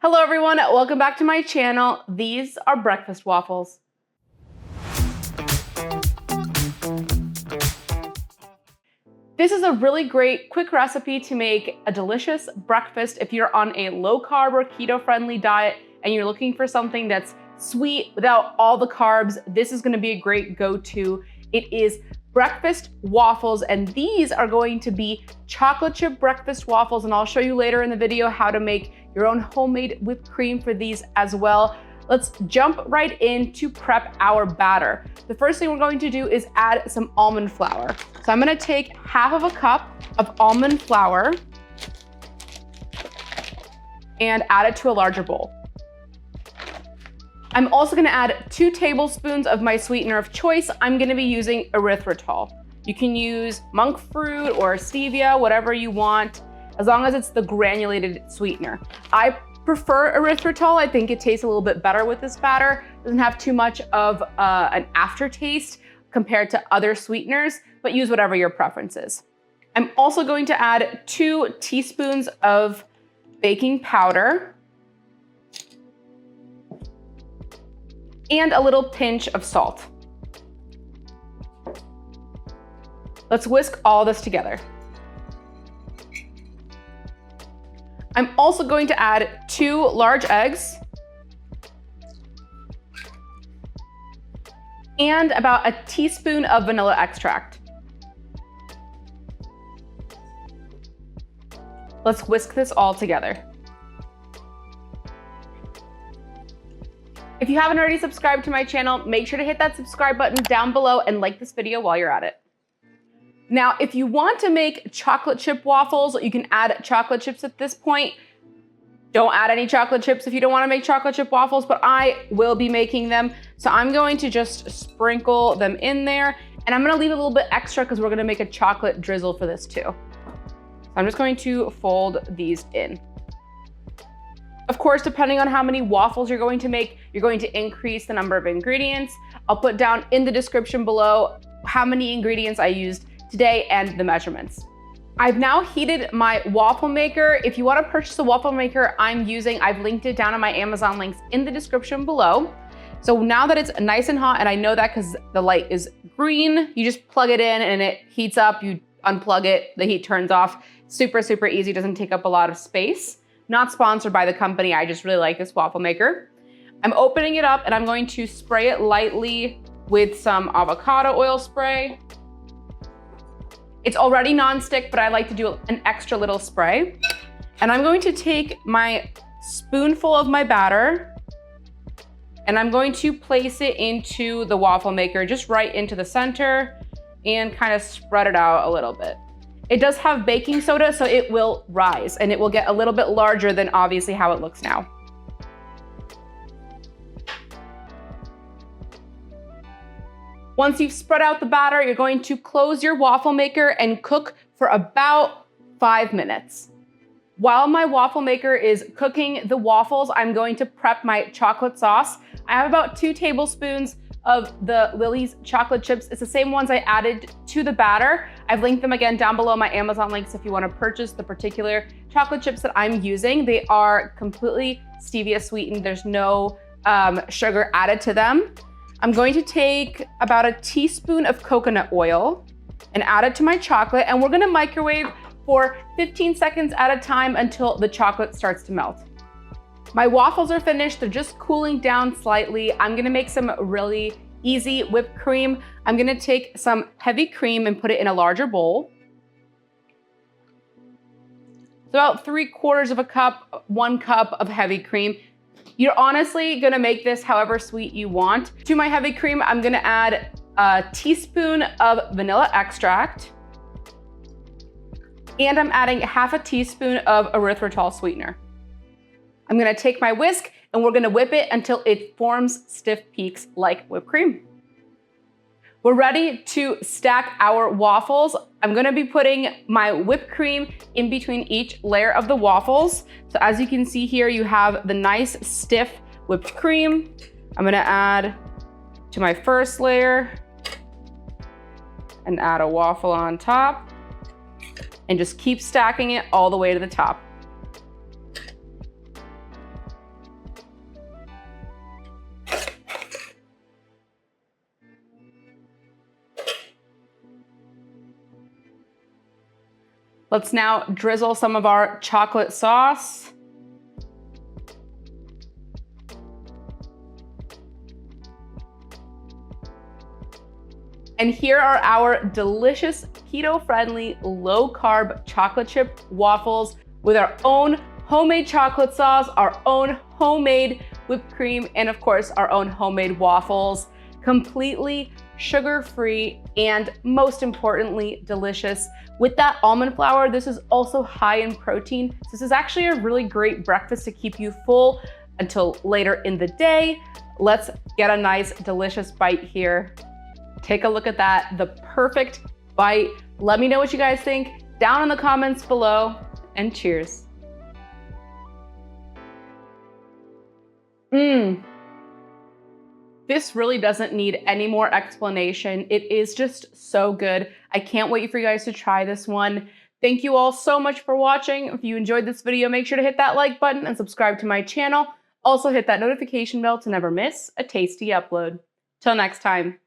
Hello everyone, welcome back to my channel. These are breakfast waffles. This is a really great quick recipe to make a delicious breakfast if you're on a low carb or keto friendly diet and you're looking for something that's sweet without all the carbs. This is gonna be a great go-to. It is breakfast waffles, and these are going to be chocolate chip breakfast waffles, and I'll show you later in the video how to make your own homemade whipped cream for these as well. Let's jump right in to prep our batter. The first thing we're going to do is add some almond flour. So I'm gonna take half of a cup of almond flour and add it to a larger bowl. I'm also gonna add 2 tablespoons of my sweetener of choice. I'm gonna be using erythritol. You can use monkfruit or stevia, whatever you want, as long as it's the granulated sweetener. I prefer erythritol. I think it tastes a little bit better with this batter. Doesn't have too much of an aftertaste compared to other sweeteners, but use whatever your preference is. I'm also going to add 2 teaspoons of baking powder and a little pinch of salt. Let's whisk all this together. I'm also going to add 2 large eggs and about a teaspoon of vanilla extract. Let's whisk this all together. If you haven't already subscribed to my channel, make sure to hit that subscribe button down below and like this video while you're at it. Now, if you want to make chocolate chip waffles, you can add chocolate chips at this point. Don't add any chocolate chips if you don't want to make chocolate chip waffles, but I will be making them. So I'm going to just sprinkle them in there, and I'm going to leave a little bit extra because we're going to make a chocolate drizzle for this too. So I'm just going to fold these in. Of course, depending on how many waffles you're going to make, you're going to increase the number of ingredients. I'll put down in the description below how many ingredients I used today and the measurements. I've now heated my waffle maker. If you want to purchase the waffle maker I'm using, I've linked it down in my Amazon links in the description below. So now that it's nice and hot, and I know that because the light is green, you just plug it in and it heats up, you unplug it, the heat turns off. Super, super easy, doesn't take up a lot of space. Not sponsored by the company, I just really like this waffle maker. I'm opening it up and I'm going to spray it lightly with some avocado oil spray. It's already non-stick, but I like to do an extra little spray. And I'm going to take my spoonful of my batter and I'm going to place it into the waffle maker, just right into the center, and kind of spread it out a little bit. It does have baking soda, so it will rise and it will get a little bit larger than obviously how it looks now. Once you've spread out the batter, you're going to close your waffle maker and cook for about 5 minutes. While my waffle maker is cooking the waffles, I'm going to prep my chocolate sauce. I have about 2 tablespoons of the Lily's chocolate chips. It's the same ones I added to the batter. I've linked them again down below my Amazon links if you want to purchase the particular chocolate chips that I'm using. They are completely stevia sweetened. There's no sugar added to them. I'm going to take about a teaspoon of coconut oil and add it to my chocolate, and we're gonna microwave for 15 seconds at a time until the chocolate starts to melt. My waffles are finished, they're just cooling down slightly. I'm gonna make some really easy whipped cream. I'm gonna take some heavy cream and put it in a larger bowl. So about 3/4 of a cup, 1 cup of heavy cream. You're honestly gonna make this however sweet you want. To my heavy cream, I'm gonna add a teaspoon of vanilla extract, and I'm adding half a teaspoon of erythritol sweetener. I'm gonna take my whisk and we're gonna whip it until it forms stiff peaks like whipped cream. We're ready to stack our waffles. I'm gonna be putting my whipped cream in between each layer of the waffles. So as you can see here, you have the nice stiff whipped cream. I'm gonna add to my first layer and add a waffle on top and just keep stacking it all the way to the top. Let's now drizzle some of our chocolate sauce. And here are our delicious keto-friendly, low-carb chocolate chip waffles with our own homemade chocolate sauce, our own homemade whipped cream, and of course, our own homemade waffles. Completely sugar-free and most importantly, delicious. With that almond flour, this is also high in protein. So this is actually a really great breakfast to keep you full until later in the day. Let's get a nice, delicious bite here. Take a look at that, the perfect bite. Let me know what you guys think down in the comments below, and cheers. This really doesn't need any more explanation. It is just so good. I can't wait for you guys to try this one. Thank you all so much for watching. If you enjoyed this video, make sure to hit that like button and subscribe to my channel. Also hit that notification bell to never miss a tasty upload. Till next time.